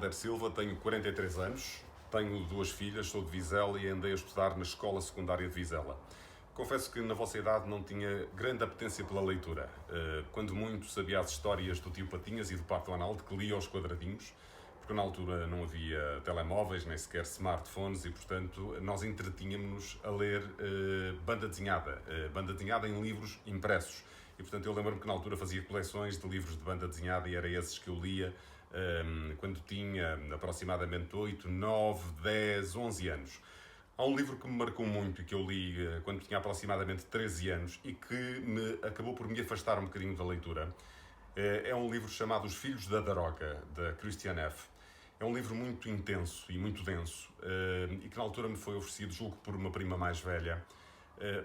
Helder Silva, tenho 43 anos, tenho duas filhas, sou de Vizela e andei a estudar na escola secundária de Vizela. Confesso que na vossa idade não tinha grande apetência pela leitura. Quando muito sabia as histórias do tio Patinhas e do Pato Donald, que lia aos quadradinhos, porque na altura não havia telemóveis, nem sequer smartphones e, portanto, nós entretínhamos-nos a ler banda desenhada em livros impressos. E, portanto, eu lembro-me que na altura fazia coleções de livros de banda desenhada e era esses que eu lia quando tinha aproximadamente 8, 9, 10, 11 anos. Há um livro que me marcou muito e que eu li quando tinha aproximadamente 13 anos e que acabou por me afastar um bocadinho da leitura. É um livro chamado Os Filhos da Droga, da Christiane F. É um livro muito intenso e muito denso e que na altura me foi oferecido, julgo, por uma prima mais velha,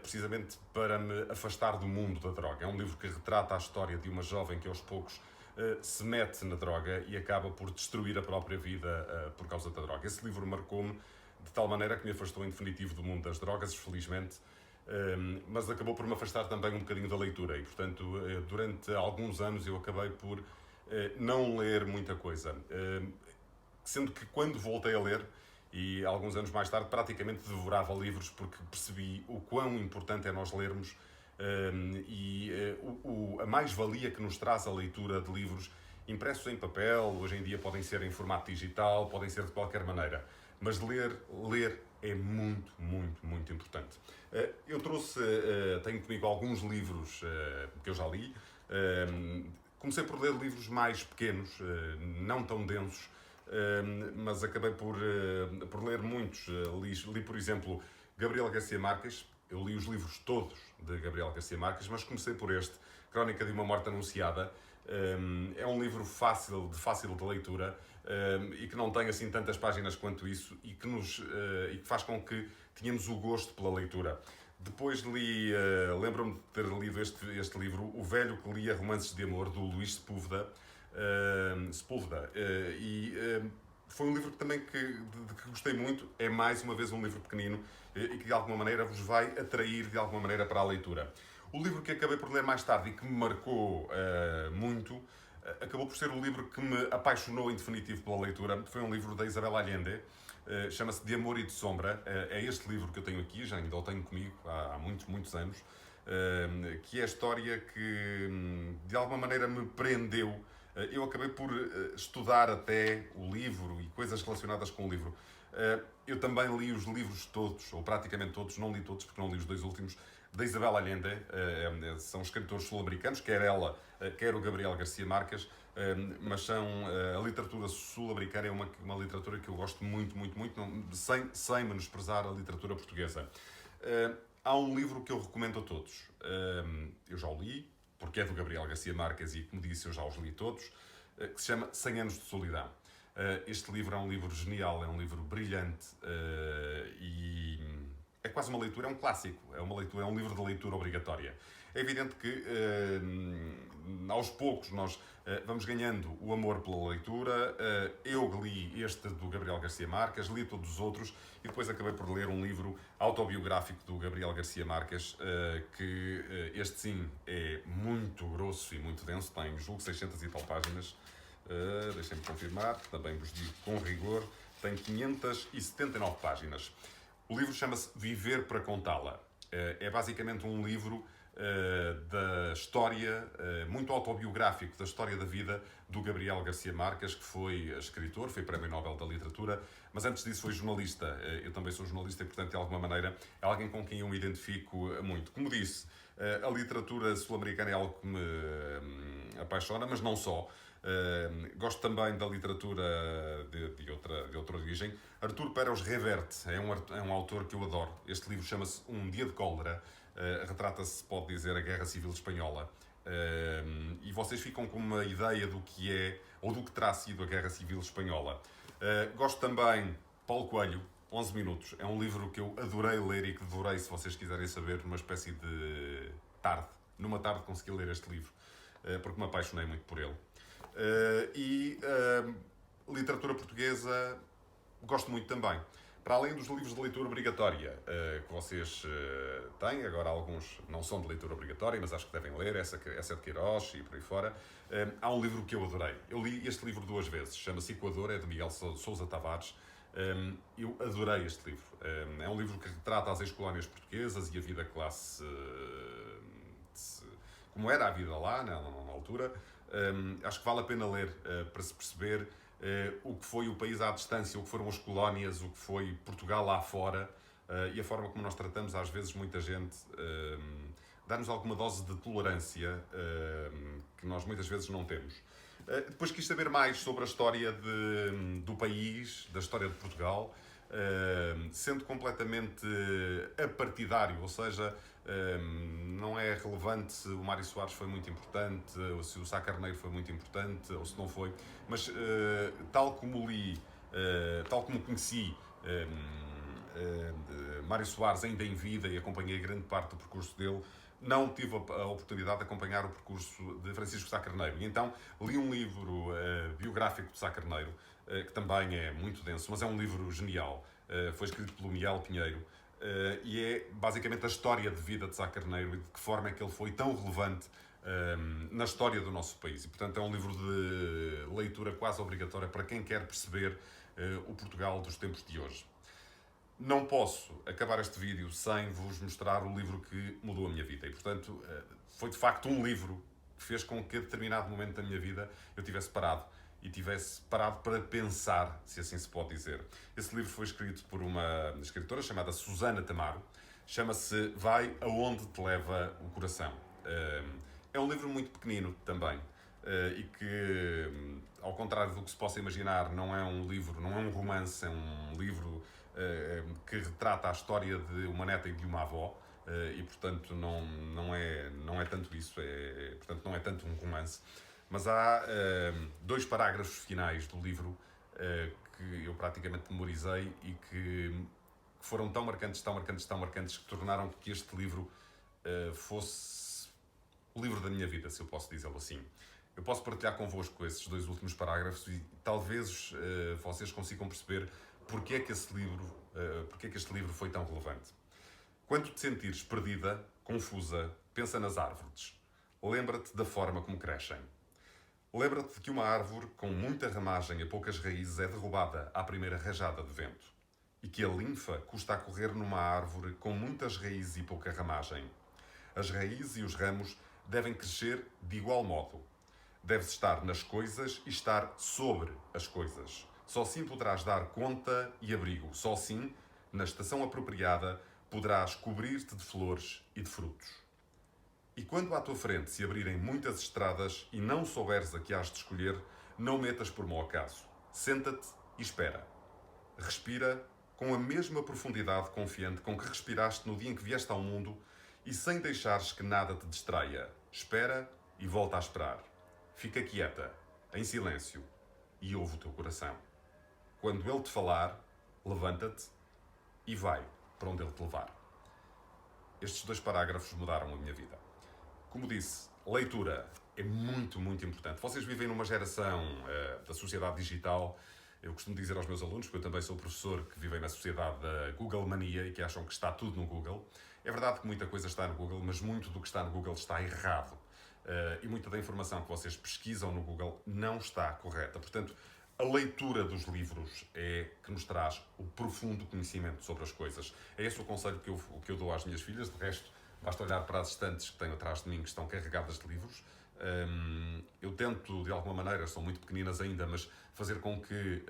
precisamente para me afastar do mundo da droga. É um livro que retrata a história de uma jovem que aos poucos se mete na droga e acaba por destruir a própria vida por causa da droga. Esse livro marcou-me de tal maneira que me afastou em definitivo do mundo das drogas, felizmente, mas acabou por me afastar também um bocadinho da leitura e, portanto, durante alguns anos eu acabei por não ler muita coisa. Sendo que quando voltei a ler, e alguns anos mais tarde, praticamente devorava livros porque percebi o quão importante é nós lermos a mais-valia que nos traz a leitura de livros impressos em papel, hoje em dia podem ser em formato digital, podem ser de qualquer maneira. Mas ler é muito, muito, muito importante. Eu tenho comigo alguns livros que eu já li. Comecei por ler livros mais pequenos, não tão densos, mas acabei por ler muitos. Li, por exemplo, Gabriel García Márquez. Eu li os livros todos de Gabriel García Márquez, mas comecei por este, Crónica de uma Morte Anunciada. É um livro de fácil de leitura e que não tem assim tantas páginas quanto isso e que faz com que tenhamos o gosto pela leitura. Depois lembro-me de ter lido este livro, O Velho que Lia Romances de Amor, do Luís Sepúlveda. Foi um livro também que gostei muito. É mais uma vez um livro pequenino e que de alguma maneira vos vai atrair de alguma maneira para a leitura. O livro que acabei por ler mais tarde e que me marcou muito acabou por ser o livro que me apaixonou em definitivo pela leitura. Foi um livro da Isabel Allende, chama-se De Amor e de Sombra. É este livro que eu tenho aqui, já ainda o tenho comigo há muitos, muitos anos, que é a história que de alguma maneira me prendeu. Eu acabei por estudar até o livro e coisas relacionadas com o livro. Eu também li os livros todos, ou praticamente todos, não li todos porque não li os dois últimos, da Isabel Allende. São escritores sul-americanos, quer ela, quer o Gabriel García Márquez, mas a literatura sul-americana é uma literatura que eu gosto muito, muito, muito, sem menosprezar a literatura portuguesa. Há um livro que eu recomendo a todos. Eu já o li, porque é do Gabriel García Márquez e, como disse, eu já os li todos, que se chama 100 Anos de Solidão. Este livro é um livro genial, é um livro brilhante e é quase uma leitura, é um clássico, é um livro de leitura obrigatória. É evidente que aos poucos nós vamos ganhando o amor pela leitura. Eu li este do Gabriel García Márquez, li todos os outros e depois acabei por ler um livro autobiográfico do Gabriel García Márquez, que este sim é muito grosso e muito denso, tem julgo 600 e tal páginas. Deixem-me confirmar, também vos digo com rigor, tem 579 páginas. O livro chama-se Viver para Contá-la. É basicamente um livro da história, muito autobiográfico, da história da vida do Gabriel García Márquez, que foi escritor, foi Prémio Nobel da Literatura, mas antes disso foi jornalista. Eu também sou jornalista e, portanto, de alguma maneira, é alguém com quem eu me identifico muito. Como disse, a literatura sul-americana é algo que me apaixona, mas não só. Gosto também da literatura de outra origem. Artur Pérez Reverte é um autor que eu adoro. Este livro chama-se Um Dia de Cólera. Retrata-se, pode dizer, a Guerra Civil Espanhola. E vocês ficam com uma ideia do que é, ou do que terá sido a Guerra Civil Espanhola. Gosto também Paulo Coelho, 11 minutos. É um livro que eu adorei ler e que devorei, se vocês quiserem saber, numa espécie de tarde. Numa tarde consegui ler este livro, porque me apaixonei muito por ele. Literatura portuguesa gosto muito também. Para além dos livros de leitura obrigatória que vocês têm, agora alguns não são de leitura obrigatória, mas acho que devem ler, essa é de Queiroz e por aí fora, há um livro que eu adorei. Eu li este livro 2 vezes, chama-se Equador, é de Miguel Sousa Tavares. Eu adorei este livro. É um livro que retrata as ex-colónias portuguesas e a vida classe... como era a vida lá, na altura. Acho que vale a pena ler para se perceber o que foi o país à distância, o que foram as colónias, o que foi Portugal lá fora e a forma como nós tratamos, às vezes, muita gente, dá-nos alguma dose de tolerância que nós muitas vezes não temos. Depois quis saber mais sobre a história do país, da história de Portugal, sendo completamente apartidário, ou seja, não é relevante se o Mário Soares foi muito importante, ou se o Sá Carneiro foi muito importante, ou se não foi, mas tal como li, tal como conheci Mário Soares ainda em vida e acompanhei grande parte do percurso dele, não tive a oportunidade de acompanhar o percurso de Francisco Sá Carneiro. E então li um livro biográfico de Sá Carneiro, que também é muito denso, mas é um livro genial. Foi escrito pelo Miguel Pinheiro e é basicamente a história de vida de Sá Carneiro e de que forma é que ele foi tão relevante na história do nosso país. E, portanto, é um livro de leitura quase obrigatória para quem quer perceber o Portugal dos tempos de hoje. Não posso acabar este vídeo sem vos mostrar o livro que mudou a minha vida. E, portanto, foi de facto um livro que fez com que a determinado momento da minha vida eu tivesse parado. E tivesse parado para pensar, se assim se pode dizer. Esse livro foi escrito por uma escritora chamada Susana Tamaro. Chama-se Vai Aonde Te Leva o Coração. É um livro muito pequenino também. E que, ao contrário do que se possa imaginar, não é um livro, não é um romance, é um livro que retrata a história de uma neta e de uma avó. E, portanto, não é tanto isso. Portanto, não é tanto um romance. Mas há 2 parágrafos finais do livro que eu praticamente memorizei e que foram tão marcantes, que tornaram que este livro fosse o livro da minha vida, se eu posso dizê-lo assim. Eu posso partilhar convosco esses 2 últimos parágrafos e talvez vocês consigam perceber porque é que este livro foi tão relevante. Quando te sentires perdida, confusa, pensa nas árvores. Lembra-te da forma como crescem. Lembra-te de que uma árvore com muita ramagem e poucas raízes é derrubada à primeira rajada de vento. E que a linfa custa a correr numa árvore com muitas raízes e pouca ramagem. As raízes e os ramos devem crescer de igual modo. Deves estar nas coisas e estar sobre as coisas. Só assim poderás dar conta e abrigo. Só assim, na estação apropriada, poderás cobrir-te de flores e de frutos. E quando à tua frente se abrirem muitas estradas e não souberes a que has de escolher, não metas por mau acaso. Senta-te e espera. Respira com a mesma profundidade confiante com que respiraste no dia em que vieste ao mundo e sem deixares que nada te distraia. Espera e volta a esperar. Fica quieta, em silêncio, e ouve o teu coração. Quando ele te falar, levanta-te e vai para onde ele te levar. Estes 2 parágrafos mudaram a minha vida. Como disse, leitura é muito, muito importante. Vocês vivem numa geração da sociedade digital. Eu costumo dizer aos meus alunos, porque eu também sou professor, que vivem na sociedade da Google Mania e que acham que está tudo no Google. É verdade que muita coisa está no Google, mas muito do que está no Google está errado. E muita da informação que vocês pesquisam no Google não está correta. Portanto, a leitura dos livros é que nos traz o profundo conhecimento sobre as coisas. É esse o conselho que eu dou às minhas filhas. De resto, basta olhar para as estantes que tenho atrás de mim, que estão carregadas de livros. Eu tento, de alguma maneira, são muito pequeninas ainda, mas fazer com que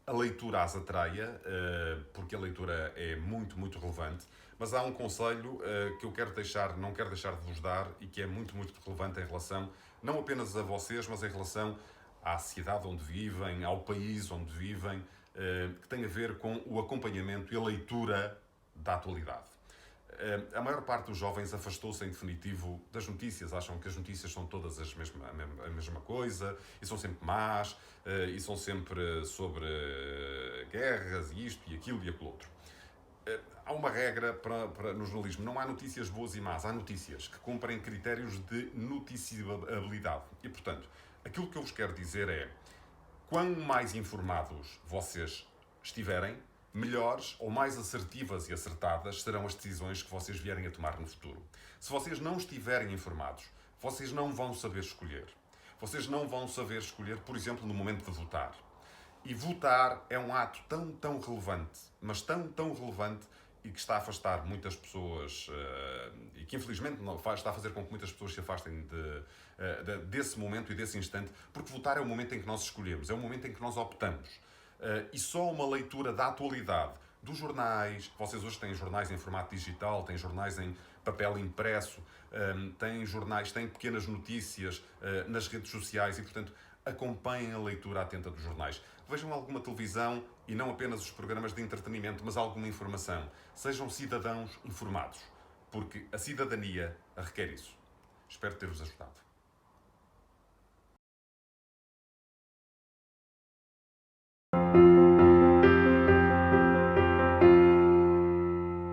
a leitura as atraia, porque a leitura é muito, muito relevante. Mas há um conselho que eu não quero deixar de vos dar e que é muito, muito relevante em relação, não apenas a vocês, mas em relação à cidade onde vivem, ao país onde vivem, que tem a ver com o acompanhamento e a leitura da atualidade. A maior parte dos jovens afastou-se, em definitivo, das notícias. Acham que as notícias são todas a mesma coisa, e são sempre más, e são sempre sobre guerras, e isto, e aquilo, e aquilo outro. Há uma regra no jornalismo: não há notícias boas e más, há notícias que cumprem critérios de noticiabilidade. E, portanto, aquilo que eu vos quero dizer é: quanto mais informados vocês estiverem, melhores ou mais assertivas e acertadas serão as decisões que vocês vierem a tomar no futuro. Se vocês não estiverem informados, vocês não vão saber escolher. Vocês não vão saber escolher, por exemplo, no momento de votar. E votar é um ato tão relevante, mas tão relevante, e que está a afastar muitas pessoas, e que infelizmente está a fazer com que muitas pessoas se afastem desse momento e desse instante, porque votar é o momento em que nós escolhemos, é o momento em que nós optamos. E só uma leitura da atualidade dos jornais, vocês hoje têm jornais em formato digital, têm jornais em papel impresso, têm jornais, têm pequenas notícias nas redes sociais e, portanto, acompanhem a leitura atenta dos jornais. Vejam alguma televisão e não apenas os programas de entretenimento, mas alguma informação. Sejam cidadãos informados, porque a cidadania requer isso. Espero ter-vos ajudado.